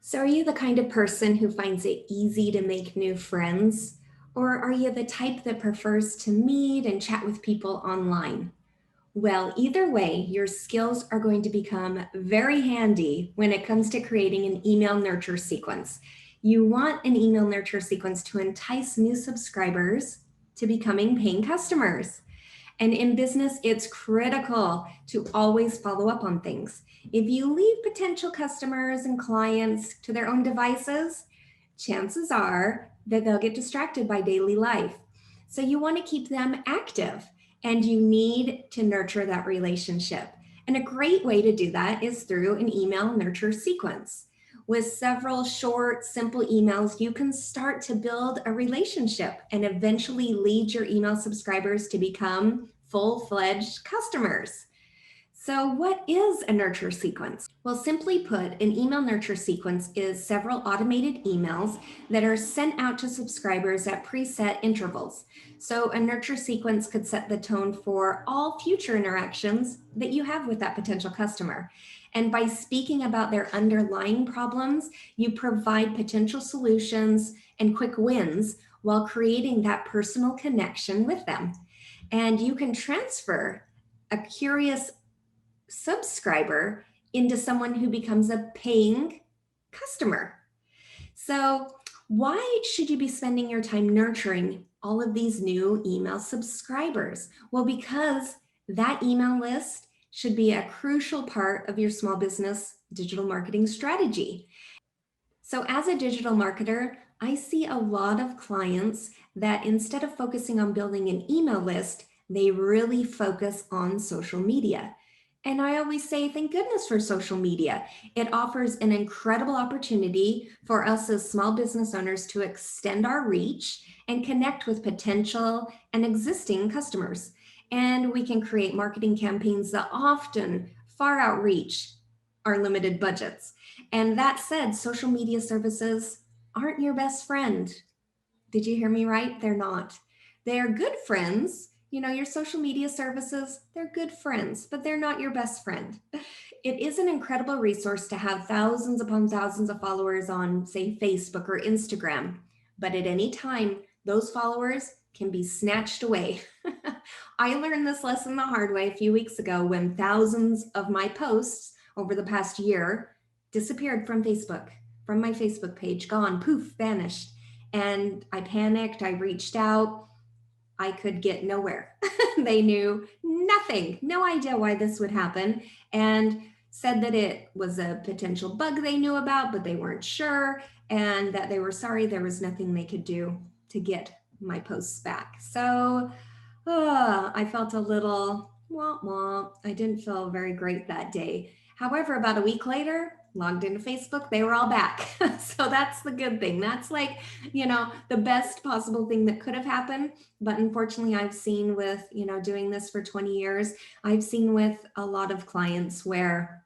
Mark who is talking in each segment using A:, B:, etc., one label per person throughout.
A: So, are you the kind of person who finds it easy to make new friends? Or are you the type that prefers to meet and chat with people online? Well, either way, your skills are going to become very handy when it comes to creating an email nurture sequence. You want an email nurture sequence to entice new subscribers to becoming paying customers. And in business, it's critical to always follow up on things. If you leave potential customers and clients to their own devices, chances are that they'll get distracted by daily life. So you want to keep them active and you need to nurture that relationship. And a great way to do that is through an email nurture sequence. With several short, simple emails, you can start to build a relationship and eventually lead your email subscribers to become full-fledged customers. So, what is a nurture sequence? Well, simply put, an email nurture sequence is several automated emails that are sent out to subscribers at preset intervals. So, a nurture sequence could set the tone for all future interactions that you have with that potential customer. And by speaking about their underlying problems, you provide potential solutions and quick wins while creating that personal connection with them. And you can transfer a curious subscriber into someone who becomes a paying customer. So, why should you be spending your time nurturing all of these new email subscribers? Well, because that email list should be a crucial part of your small business digital marketing strategy. So, as a digital marketer, I see a lot of clients that instead of focusing on building an email list, they really focus on social media. And I always say, thank goodness for social media. It offers an incredible opportunity for us as small business owners to extend our reach and connect with potential and existing customers. And we can create marketing campaigns that often far outreach our limited budgets. And that said, social media services aren't your best friend. Did you hear me right? They're not. They are good friends. You know, your social media services, they're good friends, but they're not your best friend. It is an incredible resource to have thousands upon thousands of followers on, say, Facebook or Instagram. But at any time, those followers can be snatched away. I learned this lesson the hard way a few weeks ago when thousands of my posts over the past year disappeared from Facebook, from my Facebook page, gone, poof, vanished. And I panicked, I reached out, I could get nowhere. They knew nothing, no idea why this would happen, and said that it was a potential bug they knew about, but they weren't sure, and that they were sorry there was nothing they could do to get my posts back. So I felt a little wah wah. I didn't feel very great that day. However, about a week later, logged into Facebook, they were all back. So that's the good thing. That's like, the best possible thing that could have happened. But unfortunately, I've seen with, doing this for 20 years, I've seen with a lot of clients where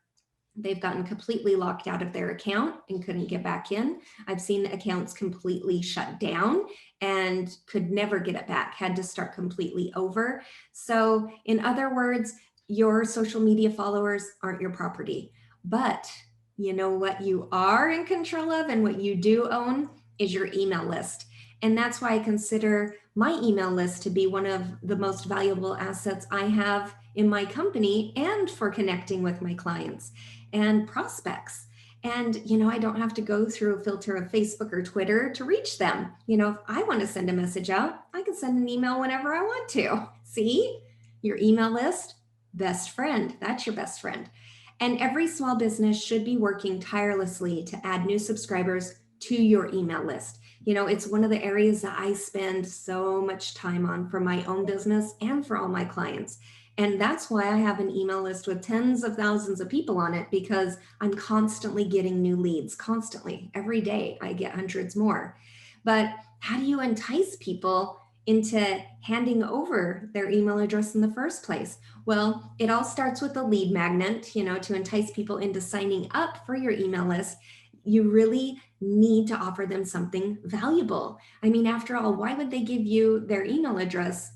A: they've gotten completely locked out of their account and couldn't get back in. I've seen accounts completely shut down and could never get it back, had to start completely over. So, in other words, your social media followers aren't your property. But you know what you are in control of and what you do own is your email list. And that's why I consider my email list to be one of the most valuable assets I have in my company and for connecting with my clients and prospects. And, I don't have to go through a filter of Facebook or Twitter to reach them. If I want to send a message out, I can send an email whenever I want to. See, your email list, best friend. That's your best friend. And every small business should be working tirelessly to add new subscribers to your email list. It's one of the areas that I spend so much time on for my own business and for all my clients. And that's why I have an email list with tens of thousands of people on it, because I'm constantly getting new leads, constantly. Every day I get hundreds more. But how do you entice people into handing over their email address in the first place? Well, it all starts with a lead magnet, to entice people into signing up for your email list. You really need to offer them something valuable. I mean, after all, why would they give you their email address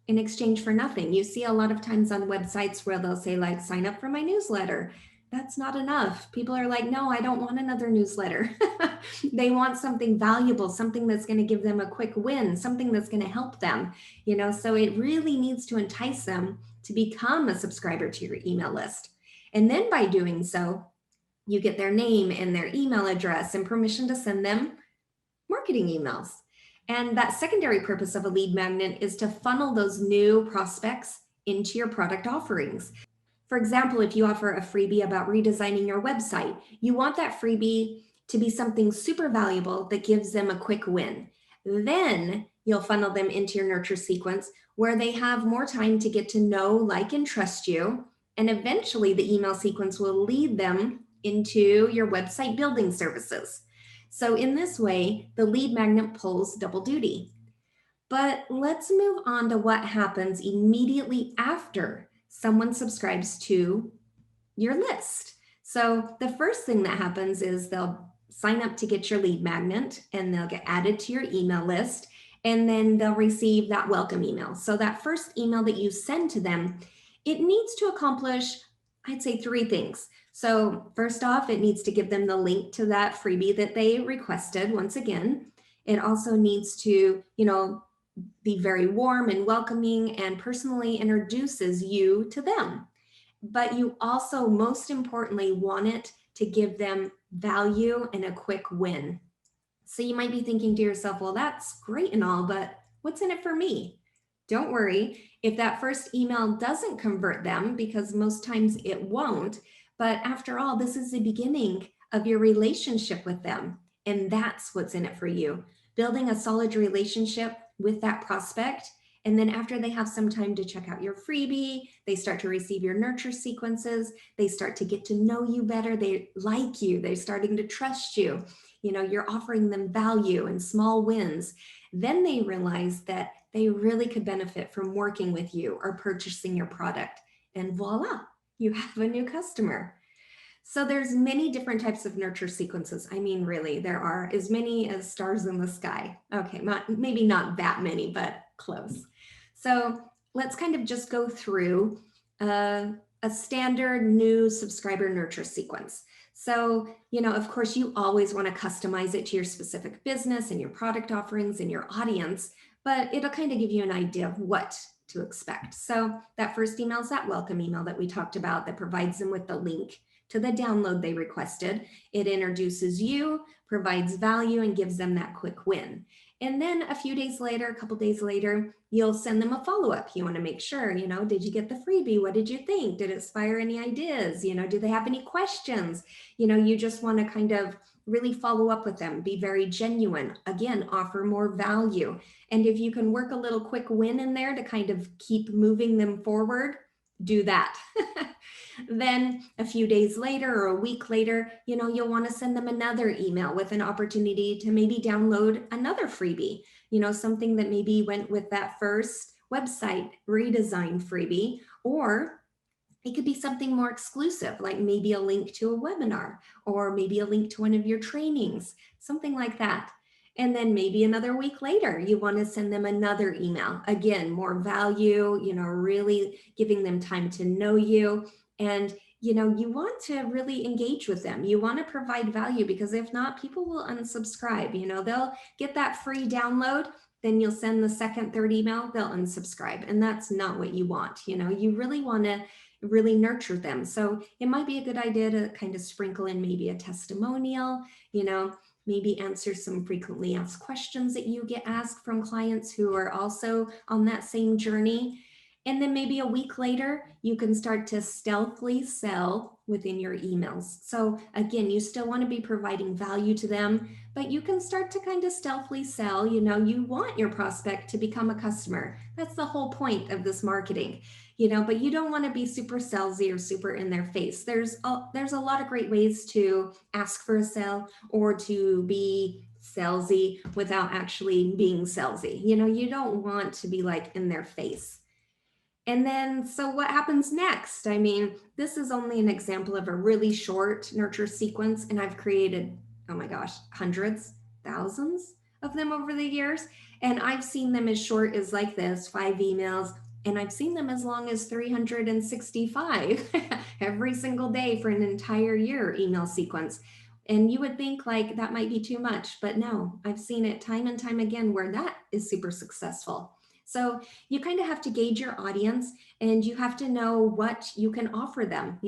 A: in exchange for nothing? You see a lot of times on websites where they'll say, like, sign up for my newsletter. that's not enough. People are like, no, I don't want another newsletter. They want something valuable, something that's going to give them a quick win, something that's going to help them, so it really needs to entice them to become a subscriber to your email list. And then by doing so, you get their name and their email address and permission to send them marketing emails. And that secondary purpose of a lead magnet is to funnel those new prospects into your product offerings. For example, if you offer a freebie about redesigning your website, you want that freebie to be something super valuable that gives them a quick win. Then you'll funnel them into your nurture sequence where they have more time to get to know, like, and trust you. And eventually the email sequence will lead them into your website building services. So in this way, the lead magnet pulls double duty. But let's move on to what happens immediately after someone subscribes to your list. So the first thing that happens is they'll sign up to get your lead magnet and they'll get added to your email list, and then they'll receive that welcome email. So that first email that you send to them, it needs to accomplish, I'd say, 3 things. So first off, it needs to give them the link to that freebie that they requested once again. It also needs to, be very warm and welcoming and personally introduces you to them. But you also, most importantly, want it to give them value and a quick win. So you might be thinking to yourself, well, that's great and all, but what's in it for me? Don't worry if that first email doesn't convert them, because most times it won't. But after all, this is the beginning of your relationship with them. And that's what's in it for you. Building a solid relationship with that prospect. And then after they have some time to check out your freebie, they start to receive your nurture sequences. They start to get to know you better. They like you. They're starting to trust you. You're offering them value and small wins. Then they realize that they really could benefit from working with you or purchasing your product. And voila, you have a new customer. So there's many different types of nurture sequences. I mean, really, there are as many as stars in the sky. Okay, maybe not that many, but close. So let's kind of just go through a standard new subscriber nurture sequence. So, of course, you always want to customize it to your specific business and your product offerings and your audience, but it'll kind of give you an idea of what to expect. So that first email is that welcome email that we talked about that provides them with the link to the download they requested. It introduces you, provides value, and gives them that quick win. And then a few days later, a couple days later, you'll send them a follow-up. You want to make sure, did you get the freebie? What did you think? Did it inspire any ideas? Do they have any questions? You just want to kind of really follow up with them, be very genuine. Again, offer more value. And if you can work a little quick win in there to kind of keep moving them forward, do that. Then a few days later or a week later, you'll want to send them another email with an opportunity to maybe download another freebie, something that maybe went with that first website redesign freebie, or it could be something more exclusive, like maybe a link to a webinar or maybe a link to one of your trainings, something like that. And then maybe another week later, you want to send them another email. Again, more value, really giving them time to know you. And, you want to really engage with them. You want to provide value, because if not, people will unsubscribe. They'll get that free download. Then you'll send the second, third email, they'll unsubscribe. And that's not what you want. You really want to really nurture them. So it might be a good idea to kind of sprinkle in maybe a testimonial, maybe answer some frequently asked questions that you get asked from clients who are also on that same journey. And then maybe a week later, you can start to stealthily sell within your emails. So again, you still want to be providing value to them, but you can start to kind of stealthily sell. You want your prospect to become a customer. That's the whole point of this marketing, but you don't want to be super salesy or super in their face. There's a lot of great ways to ask for a sale or to be salesy without actually being salesy. You don't want to be like in their face. And then, so what happens next? I mean, this is only an example of a really short nurture sequence, and I've created, oh my gosh, hundreds, thousands of them over the years. And I've seen them as short as like this, 5 emails, And I've seen them as long as 365 every single day for an entire year email sequence. And you would think like that might be too much, but no, I've seen it time and time again where that is super successful. So you kind of have to gauge your audience and you have to know what you can offer them,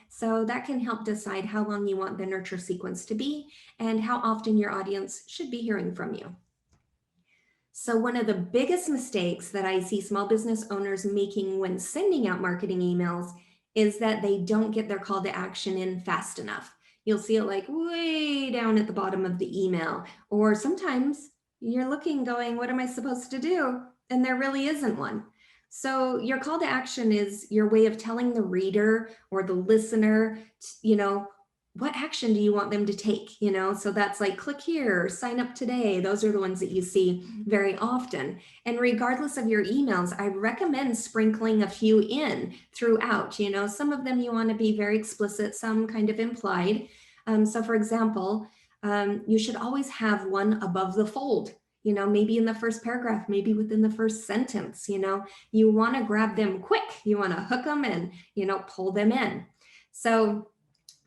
A: So that can help decide how long you want the nurture sequence to be and how often your audience should be hearing from you. So, one of the biggest mistakes that I see small business owners making when sending out marketing emails is that they don't get their call to action in fast enough. You'll see it like way down at the bottom of the email, or sometimes you're looking, going, what am I supposed to do? And there really isn't one. So, your call to action is your way of telling the reader or the listener, what action do you want them to take? So that's like click here, sign up today. Those are the ones that you see very often. And regardless of your emails, I recommend sprinkling a few in throughout. Some of them you want to be very explicit, some kind of implied. So for example, you should always have one above the fold. Maybe in the first paragraph, maybe within the first sentence. You want to grab them quick. You want to hook them and pull them in. So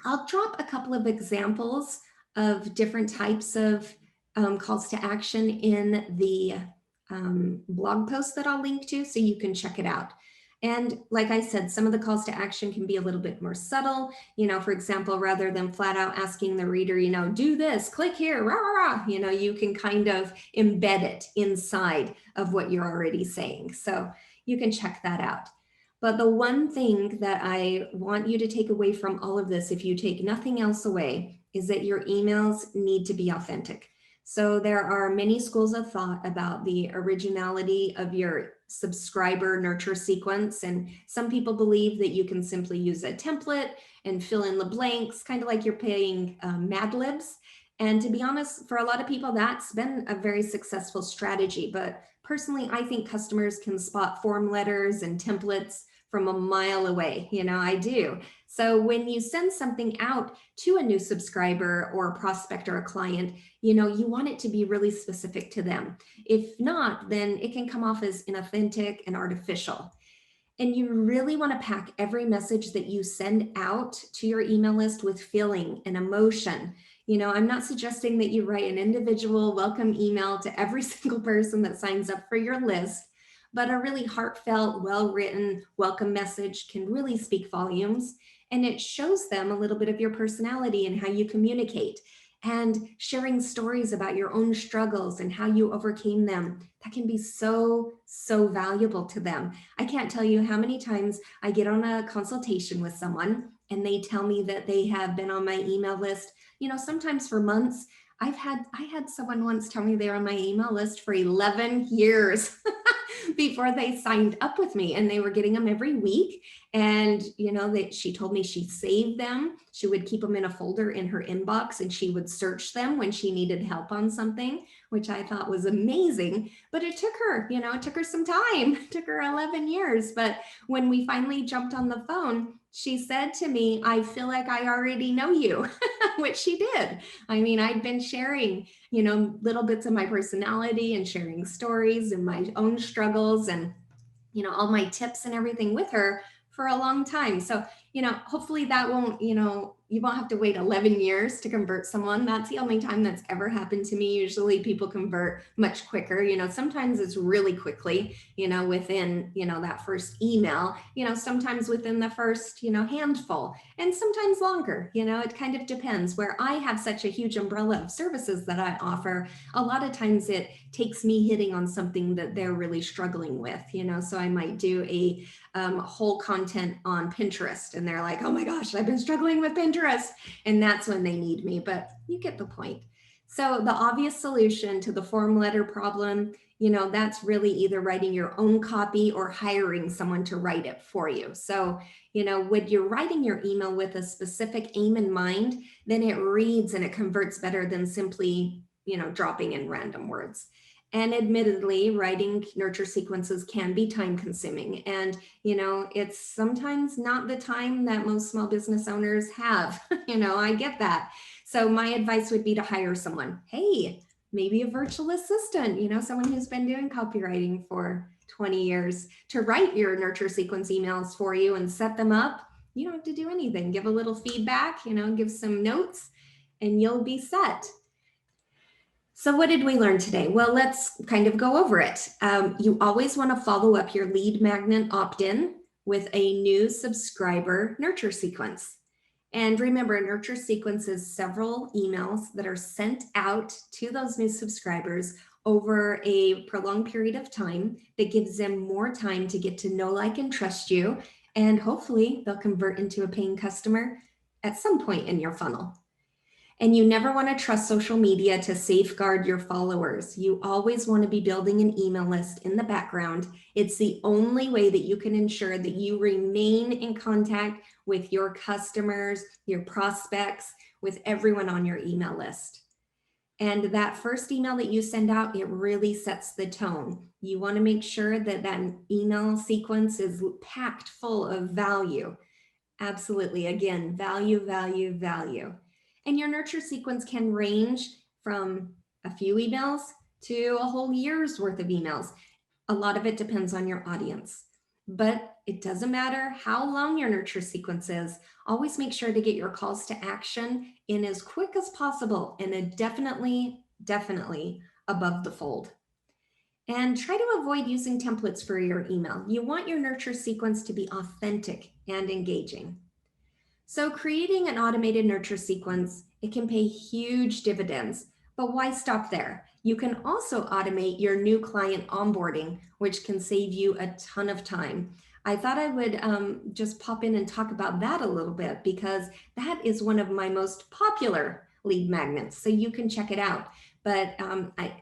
A: I'll drop a couple of examples of different types of calls to action in the blog post that I'll link to, so you can check it out. And like I said, some of the calls to action can be a little bit more subtle. For example, rather than flat out asking the reader, do this, click here, rah, rah, rah, you can kind of embed it inside of what you're already saying. So you can check that out. But the one thing that I want you to take away from all of this, if you take nothing else away, is that your emails need to be authentic. So there are many schools of thought about the originality of your subscriber nurture sequence. And some people believe that you can simply use a template and fill in the blanks, kind of like you're paying Mad Libs. And to be honest, for a lot of people, that's been a very successful strategy. But personally, I think customers can spot form letters and templates from a mile away. I do. So when you send something out to a new subscriber or a prospect or a client, you want it to be really specific to them. If not, then it can come off as inauthentic and artificial. And you really want to pack every message that you send out to your email list with feeling and emotion. I'm not suggesting that you write an individual welcome email to every single person that signs up for your list, but a really heartfelt, well-written welcome message can really speak volumes, and it shows them a little bit of your personality and how you communicate. And sharing stories about your own struggles and how you overcame them, that can be so, so valuable to them. I can't tell you how many times I get on a consultation with someone and they tell me that they have been on my email list, sometimes for months. I had someone once tell me they were on my email list for 11 years before they signed up with me, and they were getting them every week. And, she told me she saved them. She would keep them in a folder in her inbox, and she would search them when she needed help on something, which I thought was amazing. But it took her, it took her some time. It took her 11 years. But when we finally jumped on the phone, she said to me, I feel like I already know you, which she did. I mean, I'd been sharing, little bits of my personality and sharing stories and my own struggles and, all my tips and everything with her for a long time. So, hopefully that won't, you won't have to wait 11 years to convert someone. That's the only time that's ever happened to me. Usually people convert much quicker. Sometimes it's really quickly, within, that first email, sometimes within the first, handful, and sometimes longer. It kind of depends. Where I have such a huge umbrella of services that I offer, a lot of times it takes me hitting on something that they're really struggling with, so I might do a whole content on Pinterest, and they're like, oh my gosh, I've been struggling with Pinterest. And that's when they need me, but you get the point. So the obvious solution to the form letter problem, that's really either writing your own copy or hiring someone to write it for you. So, when you're writing your email with a specific aim in mind, then it reads and it converts better than simply, dropping in random words. And admittedly, writing nurture sequences can be time consuming. And, it's sometimes not the time that most small business owners have. I get that. So my advice would be to hire someone. Hey, maybe a virtual assistant, someone who's been doing copywriting for 20 years to write your nurture sequence emails for you and set them up. You don't have to do anything. Give a little feedback, give some notes, and you'll be set. So what did we learn today? Well, let's kind of go over it. You always want to follow up your lead magnet opt-in with a new subscriber nurture sequence. And remember, a nurture sequence is several emails that are sent out to those new subscribers over a prolonged period of time that gives them more time to get to know, like, and trust you. And hopefully they'll convert into a paying customer at some point in your funnel. And you never want to trust social media to safeguard your followers. You always want to be building an email list in the background. It's the only way that you can ensure that you remain in contact with your customers, your prospects, with everyone on your email list. And that first email that you send out, it really sets the tone. You want to make sure that that email sequence is packed full of value. Absolutely. Again, value, value, value. And your nurture sequence can range from a few emails to a whole year's worth of emails. A lot of it depends on your audience, but it doesn't matter how long your nurture sequence is. Always make sure to get your calls to action in as quick as possible, and definitely above the fold. And try to avoid using templates for your email. You want your nurture sequence to be authentic and engaging. So creating an automated nurture sequence, it can pay huge dividends, but why stop there? You can also automate your new client onboarding, which can save you a ton of time. I thought I would just pop in and talk about that a little bit, because that is one of my most popular lead magnets. So you can check it out. But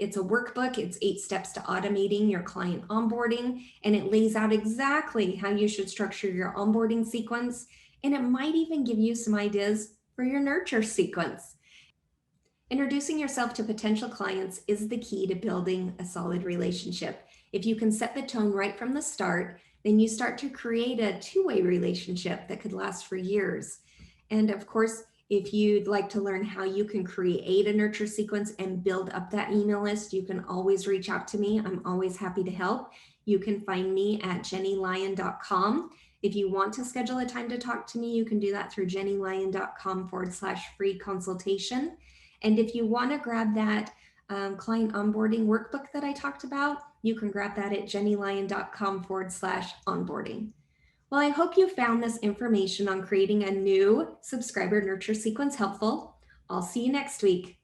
A: it's a workbook. It's 8 steps to automating your client onboarding, and it lays out exactly how you should structure your onboarding sequence. And it might even give you some ideas for your nurture sequence. Introducing yourself to potential clients is the key to building a solid relationship. If you can set the tone right from the start, then you start to create a two-way relationship that could last for years. And of course, if you'd like to learn how you can create a nurture sequence and build up that email list, you can always reach out to me. I'm always happy to help. You can find me at jennylyon.com. If you want to schedule a time to talk to me, you can do that through jennylyon.com/free consultation. And if you want to grab that client onboarding workbook that I talked about, you can grab that at jennylyon.com/onboarding. Well, I hope you found this information on creating a new subscriber nurture sequence helpful. I'll see you next week.